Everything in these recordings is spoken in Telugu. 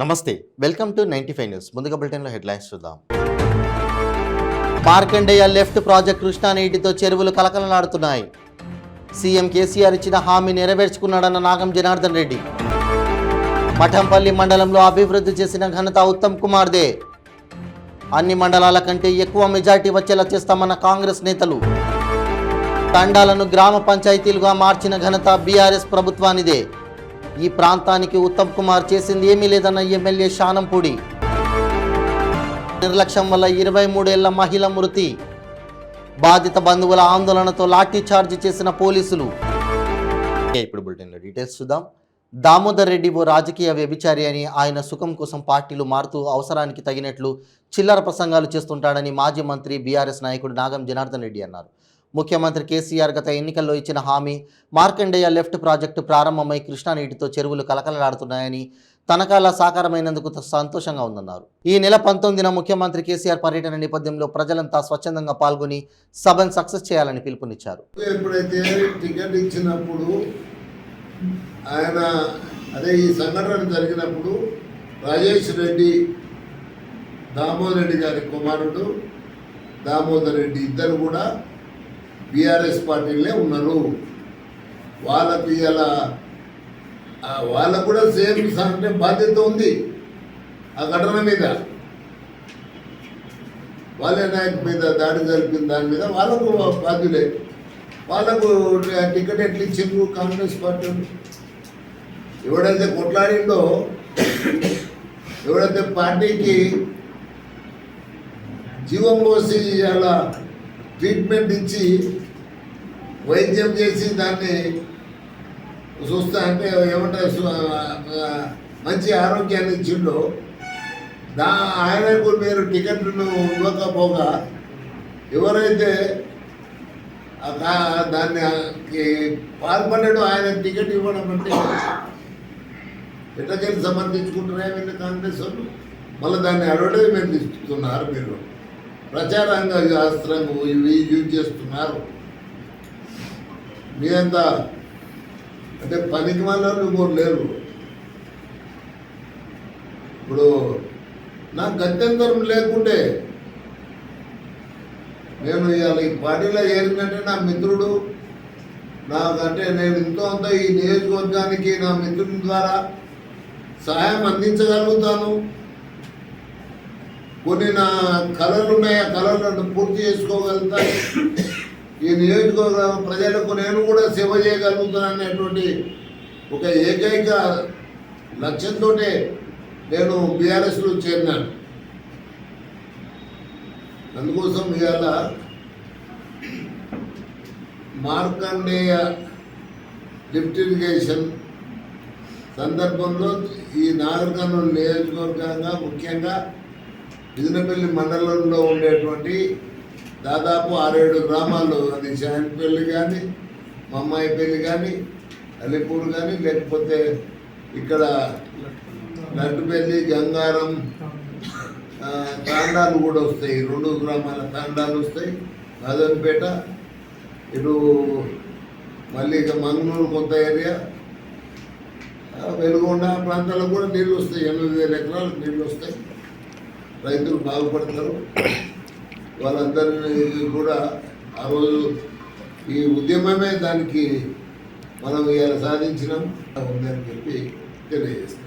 నమస్తే, వెల్కమ్ టు 95 న్యూస్. ముందుగా బులెటిన్లో హెడ్లైన్స్ చూద్దాం. మార్కండేయ లెఫ్ట్ ప్రాజెక్ట్ కృష్ణానీటితో చెరువులు కలకలలాడుతున్నాయి. సీఎం కేసీఆర్ ఇచ్చిన హామీ నెరవేర్చుకున్నాడన్న నాగం జనార్దన్ రెడ్డి. మఠంపల్లి మండలంలో అభివృద్ధి చేసిన ఘనత ఉత్తమ్ కుమార్దే. అన్ని మండలాల కంటే ఎక్కువ మెజార్టీ వచ్చేలా చేస్తామన్న కాంగ్రెస్ నేతలు. తండాలను గ్రామ పంచాయతీలుగా మార్చిన ఘనత బీఆర్ఎస్ ప్రభుత్వానిదే. ఈ ప్రాంతానికి ఉత్తమ్ కుమార్ చేసింది ఏమీ లేదన్న ఎమ్మెల్యే శానంపూడి. నిర్లక్ష్యం వల్ల 23 ఏళ్ల మహిళ మృతి. బాధిత బంధువుల ఆందోళనతో లాఠీ చార్జ్ చేసిన పోలీసులు. ఇప్పుడు బులెటిన్లో డీటెయిల్స్ చూద్దాం. దామోదర్ రెడ్డి ఓ రాజకీయ వ్యభిచారి అని, ఆయన సుఖం కోసం పార్టీలు మారుతూ అవసరానికి తగినట్లు చిల్లర ప్రసంగాలు చేస్తుంటాడని మాజీ మంత్రి బీఆర్ఎస్ నాయకుడు నాగం జనార్దన్ రెడ్డి అన్నారు. ముఖ్యమంత్రి కేసీఆర్ గత ఎన్నికల్లో ఇచ్చిన హామీ మార్కండేయ లెఫ్ట్ ప్రాజెక్టు ప్రారంభమై కృష్ణానీటితో చెరువులు కలకలలాడుతున్నాయని, తనకాల సాకారమైనందుకు సంతోషంగా ఉందన్నారు. ఈ నెల 19న ముఖ్యమంత్రి కేసీఆర్ పర్యటన నేపథ్యంలో ప్రజలంతా స్వచ్ఛందంగా పాల్గొని సభను సక్సెస్ చేయాలని పిలుపునిచ్చారు. ఎప్పుడైతే టికెట్ ఇచ్చినప్పుడు ఆయన ఈ సంఘటన జరిగినప్పుడు రాజేష్ రెడ్డి, దామోదర్ రెడ్డి గారి కుమారుడు దామోదర్ రెడ్డి ఇద్దరు కూడా బీఆర్ఎస్ పార్టీలే ఉన్నారు. వాళ్ళకు ఇలా వాళ్ళకు కూడా సేమ్ అంటే బాధ్యత ఉంది ఆ ఘటన మీద. వాళ్ళే నాయకు మీద దాడి జరిపిన దాని మీద వాళ్ళకు బాధ్యులే. వాళ్ళకు టికెట్ ఎట్లు ఇచ్చిండ్రు కాంగ్రెస్ పార్టీ. ఎవడైతే కొట్లాడిండో, ఎవడైతే పార్టీకి జీవం పోసి అలా ట్రీట్మెంట్ ఇచ్చి వైద్యం చేసి దాన్ని చూస్తా అంటే ఏమంటారు మంచి ఆరోగ్యాన్ని ఇచ్చిండో, ఆయనకు మీరు టికెట్ను ఇవ్వకపోగా ఎవరైతే దాన్ని పాల్పడ్డాడో ఆయన టికెట్ ఇవ్వడం అంటే ఎట్లకెళ్ళి సమర్థించుకుంటున్నాయి వీళ్ళు కాంగ్రెస్ వాళ్ళు. మళ్ళీ దాన్ని అడ్వర్టైజ్మెంట్ ఇస్తున్నారు, మీరు ప్రచారంగా శాస్త్రంగా ఇవి యూజ్ చేస్తున్నారు. మీరంతా అంటే పనికి వాళ్ళు కూడా లేరు. ఇప్పుడు నాకు గత్యంతరం లేకుంటే నేను ఇవాళ ఈ పార్టీలో చేరినట్టే నా మిత్రుడు నాకంటే నేను ఎంతో అంత ఈ నియోజకవర్గానికి నా మిత్రుని ద్వారా సహాయం అందించగలుగుతాను. కొన్ని నా కళలు ఉన్నాయి, ఆ కళలను పూర్తి చేసుకోగలుగుతాను. ఈ నియోజకవర్గ ప్రజలకు నేను కూడా సేవ చేయగలుగుతాను అనేటువంటి ఒక ఏకైక లక్ష్యంతో నేను బీఆర్ఎస్లో చేరినాను. అందుకోసం ఇవాళ మార్కండేయ లిఫ్ట్ ఇరిగేషన్ సందర్భంలో ఈ నాగర్ కర్నూలు నియోజకవర్గంగా ముఖ్యంగా బిజినపల్లి మండలంలో ఉండేటువంటి దాదాపు 6-7 గ్రామాల్లో, అది శాంతిపల్లి కానీ, మమ్మాయిపల్లి కానీ, అలిపూర్ కానీ, లేకపోతే ఇక్కడ లడ్డుపల్లి, గంగారం తాండాలు కూడా వస్తాయి. 2 గ్రామాల తాండాలు వస్తాయి. మాధవన్పేట, ఇటు మళ్ళీ ఇక మంగళూరు కొంత ఏరియా, వెలుగొండ ప్రాంతాలకు కూడా నీళ్ళు వస్తాయి. 8,000 ఎకరాలకు నీళ్ళు వస్తాయి. రైతులు బాగుపడతారు. వాళ్ళందరినీ కూడా ఆ రోజు ఈ ఉద్యమమే దానికి మనం ఇలా సాధించినాం ఉందని చెప్పి తెలియజేస్తాం.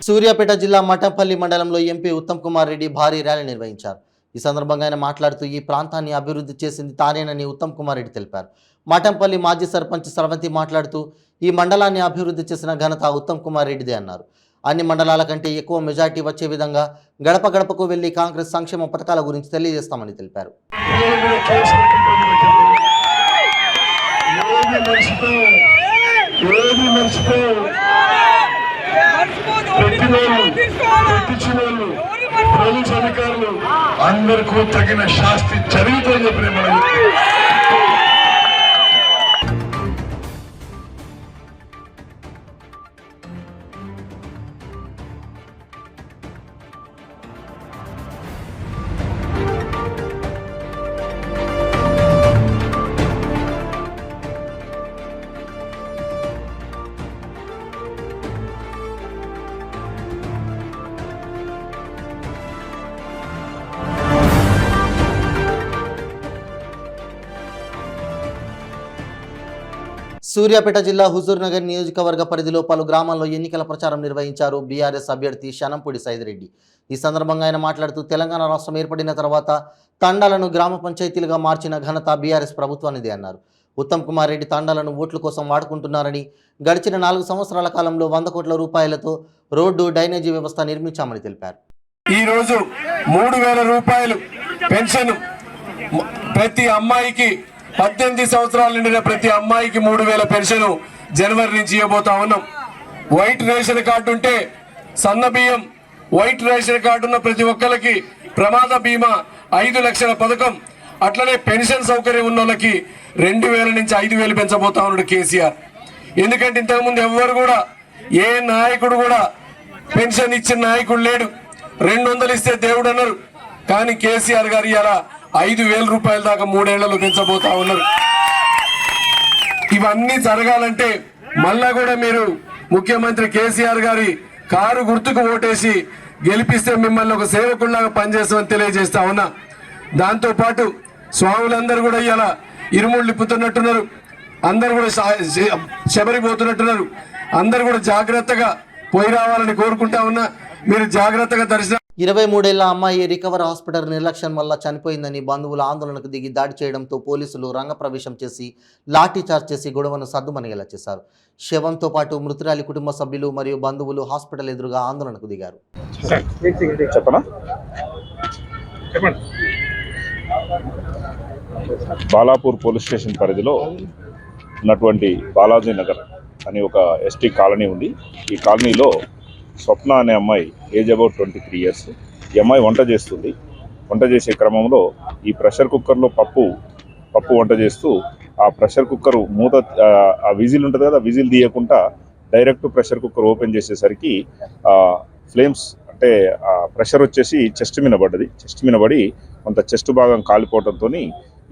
సూర్యాపేట జిల్లా మఠంపల్లి మండలంలో ఎంపీ ఉత్తమ్ కుమార్ రెడ్డి భారీ ర్యాలీ నిర్వహించారు. ఈ సందర్భంగా ఆయన మాట్లాడుతూ ఈ ప్రాంతాన్ని అభివృద్ధి చేసింది తానేనని ఉత్తమ్ కుమార్ రెడ్డి తెలిపారు. మఠంపల్లి మాజీ సర్పంచ్ స్రవంతి మాట్లాడుతూ ఈ మండలాన్ని అభివృద్ధి చేసిన ఘనత ఉత్తమ్ కుమార్ రెడ్డిదే అన్నారు. అన్ని మండలాల కంటే ఎక్కువ మెజార్టీ వచ్చే విధంగా గడప గడపకు వెళ్లి కాంగ్రెస్ సంక్షేమ పథకాల గురించి తెలియజేస్తామని తెలిపారు. అధికారులు అందరికీ తగిన శాస్తి జరుగుతుందని చెప్పి సూర్యాపేట జిల్లా హుజూర్నగర్ నియోజకవర్గ పరిధిలో పలు గ్రామాల్లో ఎన్నికల ప్రచారం నిర్వహించారు బీఆర్ఎస్ అభ్యర్థి శనంపూడి సైదిరెడ్డి. ఈ సందర్భంగా ఆయన మాట్లాడుతూ తెలంగాణ రాష్ట్రం ఏర్పడిన తర్వాత తండాలను గ్రామ పంచాయతీలుగా మార్చిన ఘనత బీఆర్ఎస్ ప్రభుత్వానిదే అన్నారు. ఉత్తమ్ కుమార్ రెడ్డి తండాలను ఓట్ల కోసం వాడుకుంటున్నారని, గడిచిన 4 సంవత్సరాల కాలంలో 100 కోట్ల రూపాయలతో రోడ్డు డ్రైనేజీ వ్యవస్థ నిర్మించామని తెలిపారు. ఈ రోజు 3000 రూపాయలు పెన్షన్ ప్రతి అమ్మాయికి 18 సంవత్సరాలు నిండిన ప్రతి అమ్మాయికి 3000 పెన్షన్ జనవరి నుంచి ఇవ్వబోతా ఉన్నాం. వైట్ రేషన్ కార్డు ఉంటే సన్న బియ్యం, వైట్ రేషన్ కార్డు ఉన్న ప్రతి ఒక్కరికి ప్రమాద బీమా 5 లక్షల పథకం, అట్లనే పెన్షన్ సౌకర్యం ఉన్న వాళ్ళకి 2000 నుంచి 5000 పెంచబోతా ఉన్నాడు కేసీఆర్. ఎందుకంటే ఇంతకుముందు ఎవరు కూడా ఏ నాయకుడు కూడా పెన్షన్ ఇచ్చిన నాయకుడు లేడు. 200 ఇస్తే దేవుడు అన్నారు, కానీ కేసీఆర్ గారు ఇలా 5000 రూపాయల దాకా 3 ఏళ్లలో పెంచబోతా ఉన్నారు. ఇవన్నీ జరగాలంటే మళ్ళా కూడా మీరు ముఖ్యమంత్రి కేసీఆర్ గారి కారు గుర్తుకు ఓటేసి గెలిపిస్తే మిమ్మల్ని ఒక సేవకుల్లాగా పనిచేస్తామని తెలియజేస్తా ఉన్నా. దాంతో పాటు స్వాములందరూ కూడా ఇలా ఇరుముళ్ళు ఇప్పుతున్నట్టున్నారు, అందరు కూడా శబరిపోతున్నట్టున్నారు. అందరు కూడా జాగ్రత్తగా పోయి రావాలని కోరుకుంటా ఉన్నా. మీరు జాగ్రత్తగా దర్శనం. 23 ఏళ్ల అమ్మాయి రికవర్ హాస్పిటల్ నిర్లక్ష్యం వల్ల చనిపోయిందని బంధువులు ఆందోళనకు దిగి దాడి చేయడంతో పోలీసులు రంగప్రవేశం చేసి లాఠీచార్జ్ చేసి గొడవను సద్దుమణిగేలా చేశారు. శవంతో పాటు మృతురాలి కుటుంబ సభ్యులు మరియు బంధువులు హాస్పిటల్ ఎదురుగా ఆందోళనకు దిగారు. బాలాపూర్ పోలీస్ స్టేషన్ పరిధిలో ఉన్నటువంటి బాలాజీ నగర్ అని ఒక ఎస్టీ కాలనీ ఉంది. ఈ కాలనీలో స్వప్న అనే అమ్మాయి ఏజ్ అబౌట్ 23 ఇయర్స్. ఈ అమ్మాయి వంట చేస్తుంది. వంట చేసే క్రమంలో ఈ ప్రెషర్ కుక్కర్లో పప్పు వంట చేస్తూ ఆ ప్రెషర్ కుక్కర్ మూత, ఆ విజిల్ ఉంటుంది కదా, విజిల్ తీయకుండా డైరెక్ట్ ప్రెషర్ కుక్కర్ ఓపెన్ చేసేసరికి ఫ్లేమ్స్ అంటే ఆ ప్రెషర్ వచ్చేసి చెస్ట్ మీద పడ్డది. చెస్ట్ మీద పడి కొంత చెస్ట్ భాగం కాలిపోవడంతో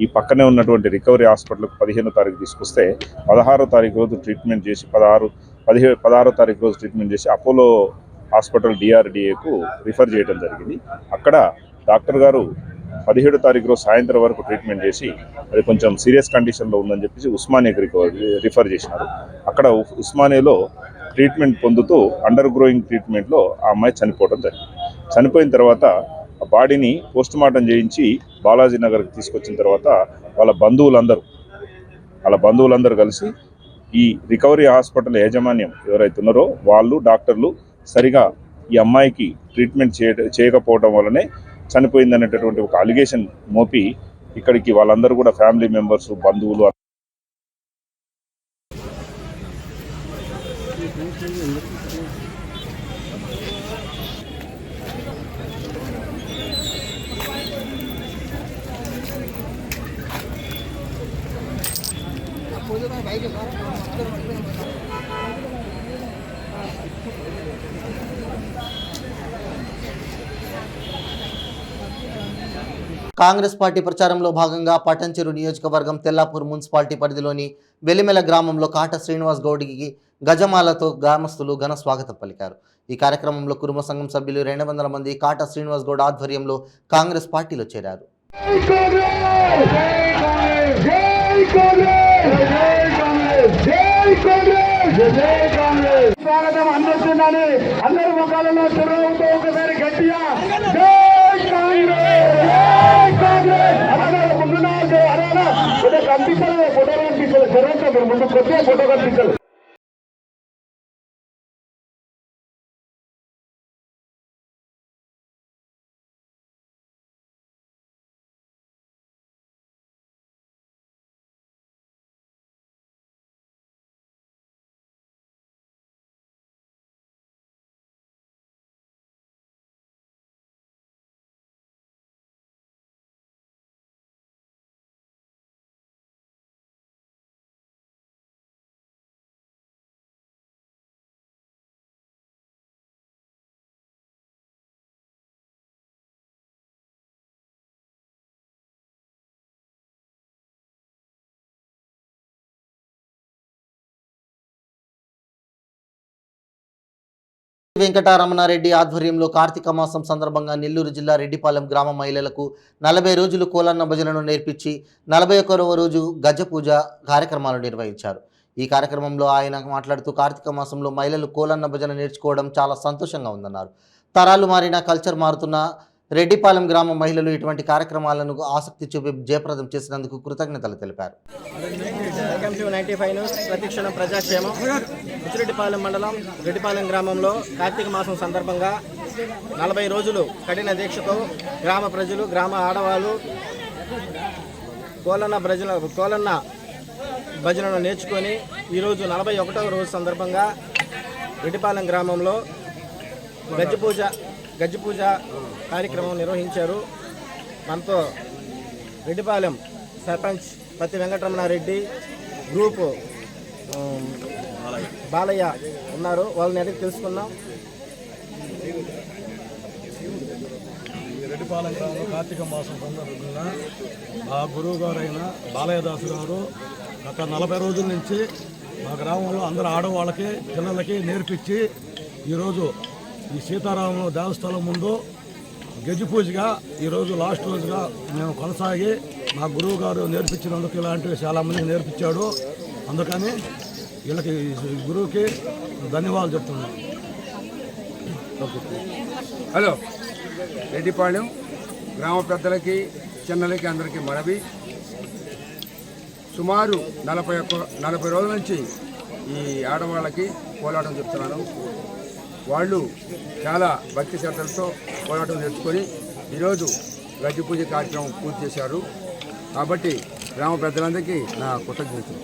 ఈ పక్కనే ఉన్నటువంటి రికవరీ హాస్పిటల్కి 15వ తారీఖు తీసుకొస్తే 16వ తారీఖు రోజు ట్రీట్మెంట్ చేసి 16వ తారీఖు రోజు ట్రీట్మెంట్ చేసి అపోలో హాస్పిటల్ DRDAకు రిఫర్ చేయడం జరిగింది. అక్కడ డాక్టర్ గారు 17వ తారీఖు రోజు సాయంత్రం వరకు ట్రీట్మెంట్ చేసి అది కొంచెం సీరియస్ కండిషన్లో ఉందని చెప్పేసి ఉస్మానియాకి రిఫర్ చేసినారు. అక్కడ ఉస్మానియాలో ట్రీట్మెంట్ పొందుతూ అండర్ గ్రోయింగ్ ట్రీట్మెంట్లో ఆ అమ్మాయి చనిపోవడం జరిగింది. చనిపోయిన తర్వాత ఆ బాడీని పోస్ట్ మార్టం చేయించి బాలాజీ నగర్కి తీసుకొచ్చిన తర్వాత వాళ్ళ బంధువులందరూ కలిసి ఈ రికవరీ హాస్పిటల్ యాజమాన్యం ఎవరైతే ఉన్నారో వాళ్ళు డాక్టర్లు సరిగా ఈ అమ్మాయికి ట్రీట్మెంట్ చేయకపోవడం వల్లనే చనిపోయిందనేటటువంటి ఒక అలిగేషన్ మోపి ఇక్కడికి వాళ్ళందరూ కూడా ఫ్యామిలీ మెంబర్స్, బంధువులు కాంగ్రెస్ పార్టీ ప్రచారంలో భాగంగా పటంచెరు నియోజకవర్గం తెల్లాపూర్ మున్సిపాలిటీ పరిధిలోని వెలిమెల గ్రామంలో కాట శ్రీనివాస్ గౌడ్కి గజమాలతో గ్రామస్తులు ఘన స్వాగతం పలికారు. ఈ కార్యక్రమంలో కుటుంబ సంఘం సభ్యులు 200 మంది కాట శ్రీనివాస్ గౌడ్ ఆధ్వర్యంలో కాంగ్రెస్ పార్టీలో చేరారు. స్వాగతం అందిస్తుందని అందరి ముఖాలలో చిరునవ్వుతో ఒకసారి గట్టిగా ఫోటో కనిపించాలి, జరుగుతుంది ముందు కొద్దిగా ఫోటో కనిపించాలి. వెంకటరమణారెడ్డి ఆధ్వర్యంలో కార్తీక మాసం సందర్భంగా నెల్లూరు జిల్లా రెడ్డిపాలెం గ్రామ మహిళలకు 40 రోజులు కోలన్న భజనను నేర్పించి 41వ రోజు గజ పూజ కార్యక్రమాలు నిర్వహించారు. ఈ కార్యక్రమంలో ఆయన మాట్లాడుతూ కార్తీక మాసంలో మహిళలు కోలన్న భజన నేర్చుకోవడం చాలా సంతోషంగా ఉందన్నారు. తరాలు మారిన కల్చర్ మారుతున్న రెడ్డిపాలెం గ్రామ మహిళలు ఇటువంటి కార్యక్రమాలను ఆసక్తి చూపి జయప్రదం చేసినందుకు కృతజ్ఞతలు తెలిపారు. ప్రతిక్షణం ప్రజాక్షేమం. ముచ్చిరెడ్డిపాలెం మండలం రెడ్డిపాలెం గ్రామంలో కార్తీక మాసం సందర్భంగా 40 రోజులు కఠిన దీక్షతో గ్రామ ప్రజలు, గ్రామ ఆడవాళ్ళు కోలన్న భజనను నేర్చుకొని ఈరోజు 41వ రోజు సందర్భంగా రెడ్డిపాలెం గ్రామంలో గజ్జి పూజ కార్యక్రమం నిర్వహించారు. మనతో రెడ్డిపాలెం సర్పంచ్ పత్తి వెంకటరమణారెడ్డి, గ్రూపు బాలయ్య ఉన్నారు. వాళ్ళని అడిగి తెలుసుకున్నాం. రెడ్డిపాలెం గ్రామంలో కార్తీక మాసం సందర్భంగా ఆ గురువు గారైన బాలయ్యదాసు గారు గత 40 రోజుల నుంచి మా గ్రామంలో అందరు ఆడవాళ్ళకి, పిల్లలకి నేర్పించి ఈరోజు ఈ సీతారామ దేవస్థానం ముందు గజ్జి పూజగా ఈరోజు లాస్ట్ రోజుగా మేము కొనసాగి మా గురువు గారు నేర్పించినందుకు ఇలాంటివి చాలామందికి నేర్పించాడు. అందుకని వీళ్ళకి గురువుకి ధన్యవాదాలు చెప్తున్నాం. హలో, రెడ్డిపాలెం గ్రామ పెద్దలకి, చిన్నలకి అందరికీ మనవి. సుమారు 40 రోజుల నుంచి ఈ ఆడవాళ్ళకి పోరాటం చెప్తున్నాను. వాళ్ళు చాలా భక్తి శ్రద్ధలతో పోరాటం నేర్చుకొని ఈరోజు గజ్జి పూజ కార్యక్రమం పూర్తి చేశారు. కాబట్టి గ్రామ పెద్దలందరికీ నా కృతజ్ఞతలు.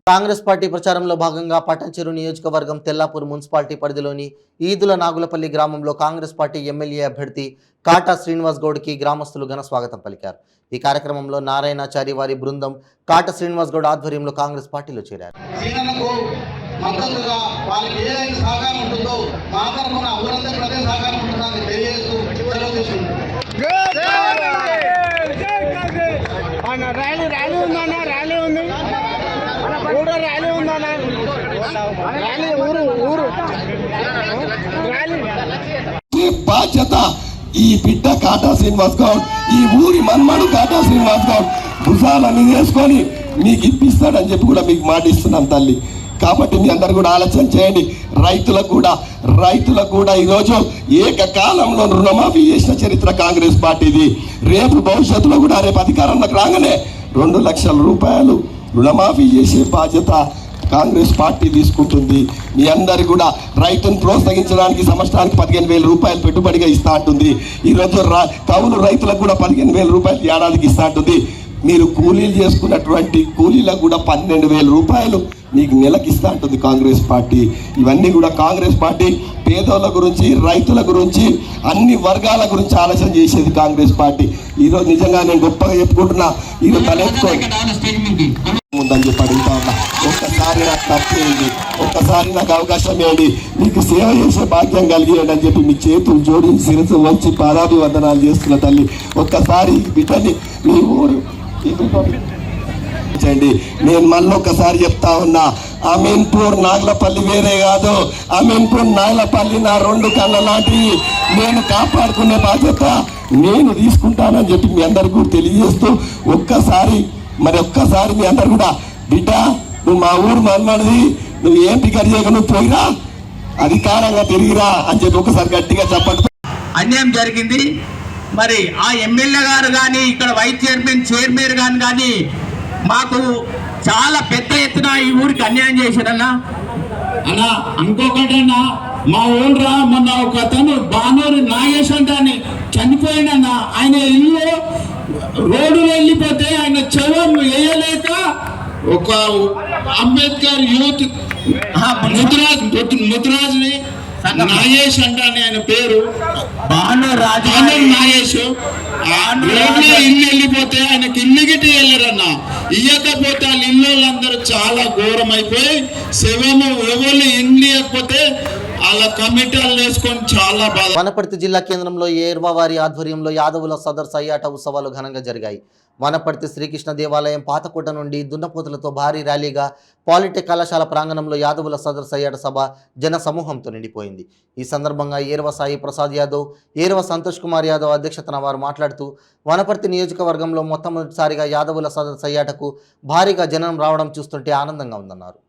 కాంగ్రెస్ పార్టీ ప్రచారంలో భాగంగా పట్టంచెరు నియోజకవర్గం తెల్లాపూర్ మున్సిపాలిటీ పరిధిలోని ఈదుల నాగులపల్లి గ్రామంలో కాంగ్రెస్ పార్టీ ఎమ్మెల్యే అభ్యర్థి కాటా శ్రీనివాస్ గౌడ్కి గ్రామస్తులు ఘన స్వాగతం పలికారు. ఈ కార్యక్రమంలో నారాయణాచారి వారి బృందం కాటా శ్రీనివాస్ గౌడ్ ఆధ్వర్యంలో కాంగ్రెస్ పార్టీలో చేరారు. ఈ బాధ్యత ఈ బిడ్డ కాటా శ్రీనివాస్ గౌడ్, ఈ ఊరి మన్మడు కాటా శ్రీనివాస్ గౌడ్ భుజాలన్నీ వేసుకొని మీకు ఇప్పిస్తాడని చెప్పి కూడా మీకు మాట ఇస్తున్నాం తల్లి. కాబట్టి మీ అందరు కూడా ఆలోచన చేయండి. రైతులకు కూడా ఈరోజు ఏకకాలంలో రుణమాఫీ చేసిన చరిత్ర కాంగ్రెస్ పార్టీది. రేపు భవిష్యత్తులో కూడా రేపు అధికారంలోకి రాగానే 2 లక్షల రూపాయలు రుణమాఫీ చేసే బాధ్యత కాంగ్రెస్ పార్టీ తీసుకుంటుంది. మీ అందరు కూడా రైతును ప్రోత్సహించడానికి సంవత్సరానికి 15,000 రూపాయలు పెట్టుబడిగా ఇస్తా ఉంటుంది. ఈరోజు కౌలు రైతులకు కూడా 15,000 రూపాయలు ఏడాదికి ఇస్తా ఉంటుంది. మీరు కూలీలు చేసుకున్నటువంటి కూలీలకు కూడా 12,000 రూపాయలు మీకు నెలకి ఇస్తా ఉంటుంది కాంగ్రెస్ పార్టీ. ఇవన్నీ కూడా కాంగ్రెస్ పార్టీ పేదోళ్ళ గురించి, రైతుల గురించి, అన్ని వర్గాల గురించి ఆలోచన చేసేది కాంగ్రెస్ పార్టీ. ఈరోజు నిజంగా నేను గొప్పగా చెప్పుకుంటున్నా. ఈరోజు తలెత్తుకోండి ముందని చెప్పి అడుగుతా ఉన్నా. ఒక్కసారి నాకు తప్పేయండి, ఒక్కసారి నాకు అవకాశం ఇవ్వండి, మీకు సేవ చేసే భాగ్యం కలిగియండి అని చెప్పి మీ చేతులు జోడించి శిరస్సు వంచి పాదాభివందనాలు చేస్తున్న తల్లి. ఒక్కసారి బిడ్డని మీ ఊరు నేను మళ్ళీ ఒక్కసారి చెప్తా ఉన్నా, అమీన్పూర్ నాగలపల్లి వేరే కాదు. అమీన్పూర్ నాగలపల్లి నా 2 కళ్ళ లాంటివి. నేను కాపాడుకునే బాధ్యత నేను తీసుకుంటానని చెప్పి మీ అందరికీ తెలియజేస్తూ ఒక్కసారి మీ అందరు కూడా బిడ్డ నువ్వు మా ఊరు మనమడిది, నువ్వు ఏం పికర్ చేయక నువ్వు పోయిరా, అధికారంగా తిరిగిరా అని చెప్పి ఒకసారి గట్టిగా చెప్పండి. అన్యాయం జరిగింది. మరి ఆ ఎమ్మెల్యే గారు కానీ ఇక్కడ వైస్ చైర్మన్ కానీ మాకు చాలా పెద్ద ఎత్తున ఈ ఊరికి అన్యాయం చేశారన్నా. అన్నా ఇంకొకటన్నా, మా ఊళ్ళో మొన్న ఒక అతను బానూరు నాగేశ్వర అని చనిపోయినన్నా. ఆయన ఇల్లు రోడ్డులో వెళ్ళిపోతే ఆయన శవం వేయలేక ఒక అంబేద్కర్ యూత్ ముద్రాజ్ని నాగేష్ అంటానే ఆయన పేరు, నాగేష్. ఇల్లు వెళ్ళిపోతే ఆయనకి ఇల్లు గిట్టి వెళ్ళరన్నా. ఇయ్యకపోతే వాళ్ళ ఇల్లు చాలా ఘోరం అయిపోయి శవము ఎవరు ఇల్లు ఇవ్వకపోతే వాళ్ళ కమిటీలు వేసుకొని చాలా బాధ. వనపర్తి జిల్లా కేంద్రంలో ఏర్వా వారి ఆధ్వర్యంలో యాదవుల సదర్ సయ్యాట ఉత్సవాలు ఘనంగా జరిగాయి. వనపర్తి శ్రీకృష్ణ దేవాలయం పాతకోట నుండి దున్నపోతులతో భారీ ర్యాలీగా పాలిటెక్ కళాశాల ప్రాంగణంలో యాదవుల సదర్ సయ్యాట సభ జన సమూహంతో నిండిపోయింది. ఈ సందర్భంగా ఏర్వ సాయి ప్రసాద్ యాదవ్, ఏర్వ సంతోష్ కుమార్ యాదవ్ అధ్యక్షతన వారు మాట్లాడుతూ వనపర్తి నియోజకవర్గంలో మొట్టమొదటిసారిగా యాదవుల సదర్ సయ్యాటకు భారీగా జనం రావడం చూస్తుంటే ఆనందంగా ఉందన్నారు.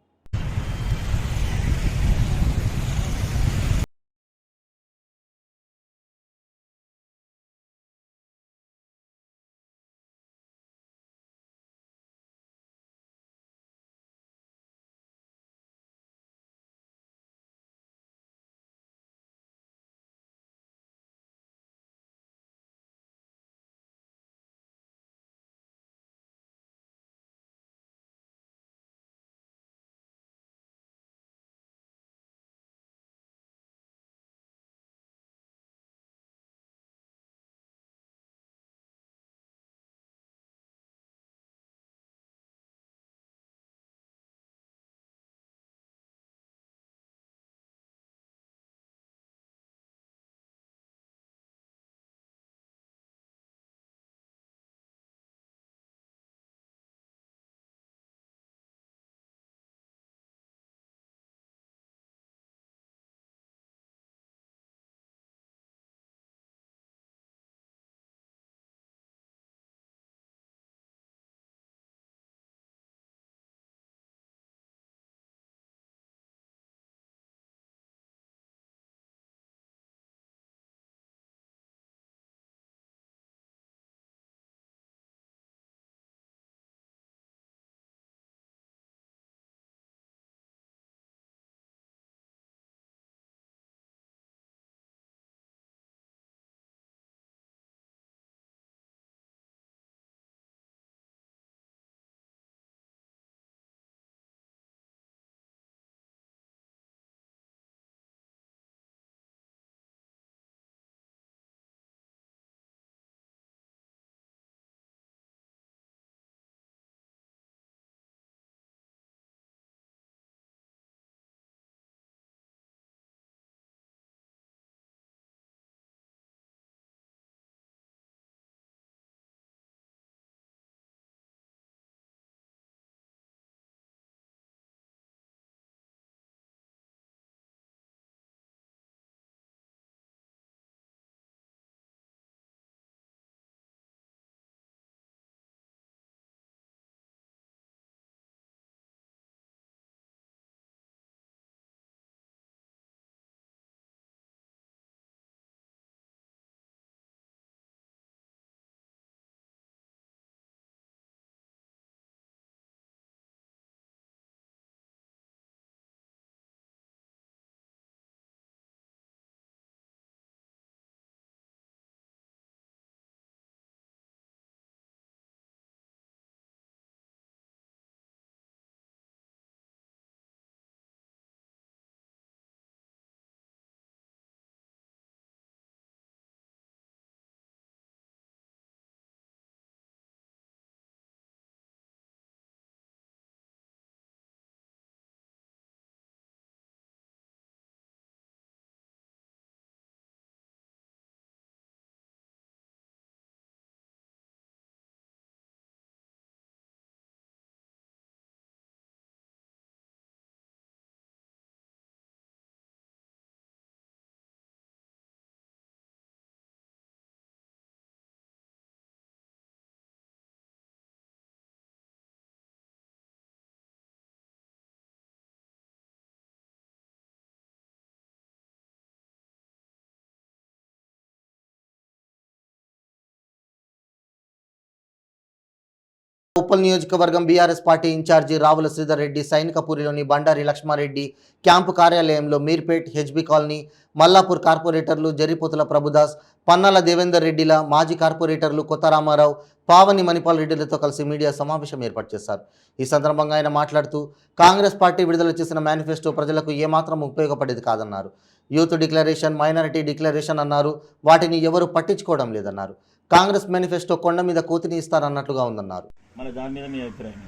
ఉప్పల్ నియోజకవర్గం BRS party incharge Ravula Sridhar Reddy సైనికపూరిలోని బండారి లక్ష్మారెడ్డి క్యాంపు కార్యాలయంలో మీర్పేట్ హెచ్బి కాలనీ మల్లాపూర్ కార్పొరేటర్లు జరిపోతుల ప్రభుదాస్ పన్నాల దేవేందర్ రెడ్డిల మాజీ కార్పొరేటర్లు కొత్త రామారావు పావని మణిపాల్ రెడ్డిలతో కలిసి మీడియా సమావేశం ఏర్పాటు చేశారు. ఈ సందర్భంగా ఆయన మాట్లాడుతూ కాంగ్రెస్ పార్టీ విడుదల చేసిన మేనిఫెస్టో ప్రజలకు ఏమాత్రం ఉపయోగపడేది కాదన్నారు. యూత్ డిక్లరేషన్, మైనారిటీ డిక్లరేషన్ అన్నారు. వాటిని ఎవరు పట్టించుకోవడం లేదన్నారు. కాంగ్రెస్ మేనిఫెస్టో కొండ మీద కోతిని ఇస్తారన్నట్లుగా ఉందన్నారు. మన దాని మీద మీ అభిప్రాయం?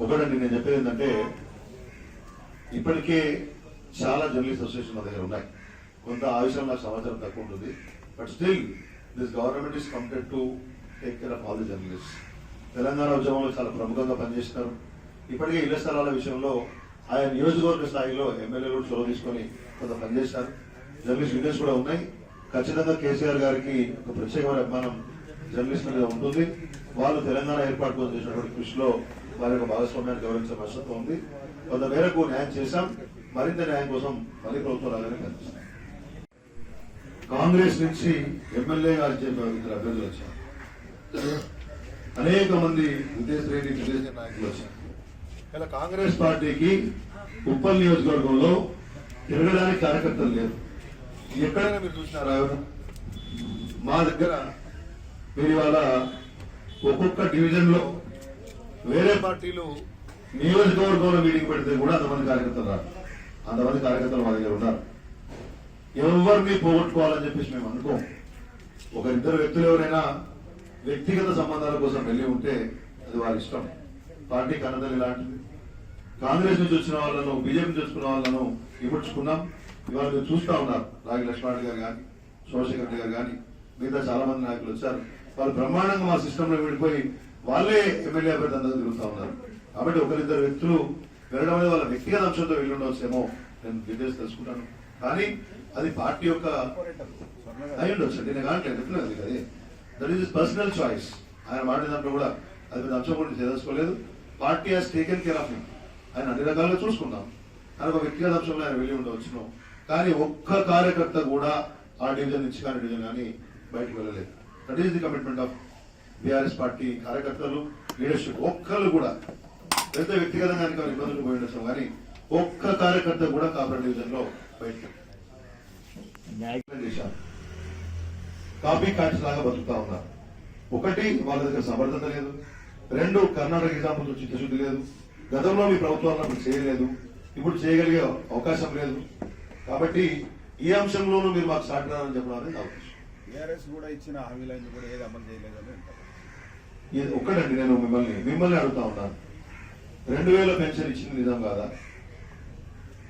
ఒకటండి, నేను చెప్పేది ఏంటంటే ఇప్పటికే చాలా జర్నలిస్ట్ అసోసియేషన్ మా దగ్గర ఉన్నాయి. కొంత ఆ విషయంలో నాకు సమాచారం తక్కువ ఉంటుంది. But still this government is committed to take care of all the journalist. Telangana ఉద్యమంలో చాలా ప్రముఖంగా పనిచేస్తున్నారు. ఇప్పటికే ఇళ్ల స్థలాల విషయంలో ఆయా నియోజకవర్గ స్థాయిలో ఎమ్మెల్యేలు కూడా చొరవ తీసుకొని కొంత పనిచేస్తారు. జర్నలిస్ట్ యూనియన్స్ కూడా ఉన్నాయి. ఖచ్చితంగా కేసీఆర్ గారికి ఒక ప్రత్యేకమైన అభిమానం జర్నలిస్టుల మీద ఉంటుంది. వాళ్ళు తెలంగాణ ఏర్పాటు కోసం చేసినటువంటి కృషిలో వారి యొక్క భాగస్వామ్యాన్ని గౌరవించే అవసరం ఉంది. కొంత మేరకు న్యాయం చేశాం. మరింత న్యాయం కోసం మళ్ళీ ప్రభుత్వం రాగానే కనిపిస్తాం. కాంగ్రెస్ నుంచి ఎమ్మెల్యే గారు ఇద్దరు అభ్యర్థులు వచ్చారు. అనేక మంది విదేశ నాయకులు వచ్చారు. ఇలా కాంగ్రెస్ పార్టీకి ఉప్పల్ నియోజకవర్గంలో తిరగడానికి కార్యకర్తలు లేరు. ఎక్కడైనా మీరు చూసినారా? మా దగ్గర మీరు ఇవాళ ఒక్కొక్క డివిజన్ లో వేరే పార్టీలు నియోజకవర్గంలో మీటింగ్ పెడితే కూడా అంతమంది కార్యకర్తలు రారు. అంతమంది కార్యకర్తలు మా దగ్గర ఉన్నారు. ఎవరిని పోగొట్టుకోవాలని చెప్పేసి మేము అనుకోం. ఒకరిద్దరు వ్యక్తులు ఎవరైనా వ్యక్తిగత సంబంధాల కోసం వెళ్ళి ఉంటే అది వారి ఇష్టం. పార్టీ కన్నదలు ఇలాంటిది. కాంగ్రెస్ నుంచి వచ్చిన వాళ్ళను, బీజేపీ నుంచి వచ్చిన వాళ్ళను ఇముడ్చుకున్నాం. ఇవాళ మీరు చూస్తా ఉన్నారు. రాగి లక్ష్మారెడ్డి గారు కానీ, సోమశేఖర్ రెడ్డి గారు కానీ, మిగతా చాలా మంది నాయకులు వచ్చారు. వాళ్ళు బ్రహ్మాండంగా మా సిస్టంలో విడిపోయి వాళ్ళే ఎమ్మెల్యే అభ్యర్థి అందరూ తిరుగుతూ ఉన్నారు. కాబట్టి ఒకరిద్దరు వ్యక్తులు వెళ్ళడం అనేది వాళ్ళ వ్యక్తిగత అంశంతో వెళ్ళి ఉండవచ్చేమో, నేను డీటెయిల్స్ తెలుసుకుంటాను. కానీ అది పార్టీ యొక్క అయి ఉండొచ్చు. నేను కావట్లేదు చెప్పలేదు అది. That is personal choice. ఆయన మాట దాంట్లో కూడా అది పెద్ద అంశం కూడా తెలుసుకోలేదు. Party has taken care of him. ఆయన అన్ని రకాలుగా చూసుకుందాం. ఆయన ఒక వ్యక్తిగత అంశంలో ఆయన వెళ్ళి ఉండవచ్చును. కానీ ఒక్క కార్యకర్త కూడా ఆ డివిజన్ నుంచి కానీ డివిజన్ కానీ బయటకు వెళ్ళలేదు. That is the commitment of BRS party కార్యకర్తలు, లీడర్షిప్. ఒక్కళ్ళు కూడా ఎంత వ్యక్తిగతంగా ఇబ్బందులు పోయి ఉండొచ్చు కానీ ఒక్క కార్యకర్త కూడా కాపరేట్ డివిజన్ లో బయటకు చేశారు. కాపీ కార్డ్స్ లాగా బతుకుతా ఉన్నారు. ఒకటి, వాళ్ళ దగ్గర సమర్థత లేదు. రెండు, కర్ణాటక ఎగ్జాంపుల్ చిత్తశుద్ధి లేదు. గతంలో మీ ప్రభుత్వాలను చేయలేదు, ఇప్పుడు చేయగలిగే అవకాశం లేదు. కాబట్టి ఈ అంశంలోనూ మీరు మాకు సాటినారని చెప్పడానికి నా ఉద్దేశం. టీఆర్ఎస్ కూడా ఇచ్చిన హామీలను కూడా ఏది అమలు చేయలేదని ఒక్కటండి, నేను మిమ్మల్ని అడుగుతా ఉన్నాను. 2000 పెన్షన్ ఇచ్చింది నిజం కాదా?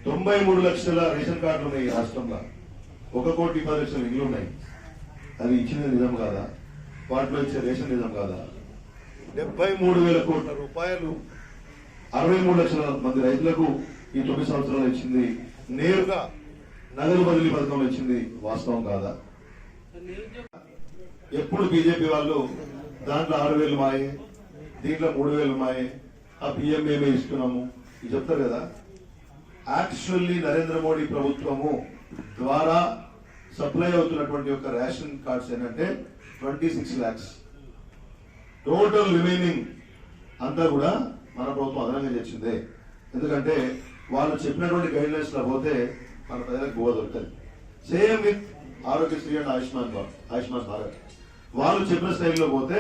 93 లక్షల రేషన్ కార్డులు ఉన్నాయి ఈ రాష్ట్రంలో. 1,10,00,000 ఇళ్ళు ఉన్నాయి. అది ఇచ్చింది నిజం కాదా? వాటిలో ఇచ్చే రేషన్ నిజం కాదా? 73,000 కోట్ల రూపాయలు 63 లక్షల మంది రైతులకు ఈ 9 సంవత్సరాలు ఇచ్చింది. నేరుగా నగదు బదిలీ పథకంలో ఇచ్చింది వాస్తవం కాదా? ఎప్పుడు బీజేపీ వాళ్ళు దాంట్లో 6,000 మాయే, దీంట్లో 3,000 మాయే, ఆ బియ్యం మేమే ఇస్తున్నాము ఇది చెప్తారు కదా. యాక్చువల్లీ నరేంద్ర మోడీ ప్రభుత్వము ద్వారా సప్లై అవుతున్నటువంటి యొక్క రేషన్ కార్డ్స్ ఏంటంటే 26 lakhs. టోటల్ రిమైనింగ్ అంతా కూడా మన ప్రభుత్వం అదనంగా చేసిందే. ఎందుకంటే వాళ్ళు చెప్పినటువంటి గైడ్ లైన్స్ లో పోతే మన ప్రజలకు గోవా దొరుకుతుంది. Same with Aarogyasri and Ayushman Bharat. వాళ్ళు చెప్పిన స్టైల్లో పోతే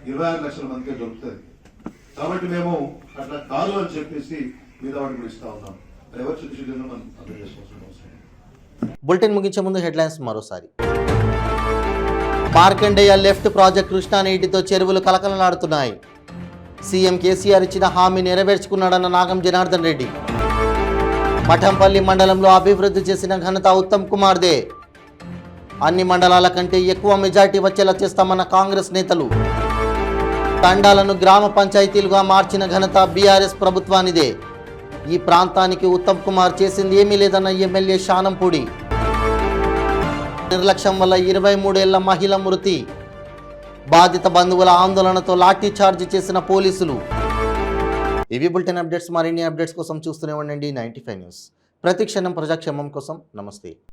26 లక్షల మందికే దొరుకుతుంది. కాబట్టి మేము అట్లా కాదు అని చెప్పేసి మీద వాటిని కూడా ఇస్తా ఉన్నాం. ఎవరు చిన్న మనం అర్థం చేసుకోవాల్సిన అవసరం. బులెటిన్ ముగించే ముందు హెడ్లైన్స్ మరోసారి. మార్కండేయ లెఫ్ట్ ప్రాజెక్ట్ కృష్ణా నీటితో చెరువులు కలకలలాడుతున్నాయి. సీఎం కేసీఆర్ ఇచ్చిన హామీ నెరవేర్చుకున్నాడన్న నాగం జనార్దన్ రెడ్డి. మఠంపల్లి మండలంలో అభివృద్ధి చేసిన ఘనత ఉత్తమ్ కుమార్దే. అన్ని మండలాల కంటే ఎక్కువ మెజార్టీ వచ్చేలా చేస్తామన్న కాంగ్రెస్ నేతలు. తండాలను గ్రామ పంచాయతీలుగా మార్చిన ఘనత బీఆర్ఎస్ ప్రభుత్వానిదే. ఈ ప్రాంతానికి ఉత్తమ్ కుమార్ చేసింది ఏమీ లేదన్న ఎమ్మెల్యే శానంపూడి. నిర్లక్ష్యం వల్ల 23 ఏళ్ల మహిళ మృతి. బాధిత బంధువుల ఆందోళనతో లాఠీ చార్జ్ చేసిన పోలీసులు. ఇవి బులెటిన్ అప్డేట్స్. మరిన్ని అప్డేట్స్ కోసం చూస్తూనే ఉండండి 95 న్యూస్. ప్రతిక్షణం ప్రజాక్షేమం కోసం. నమస్తే.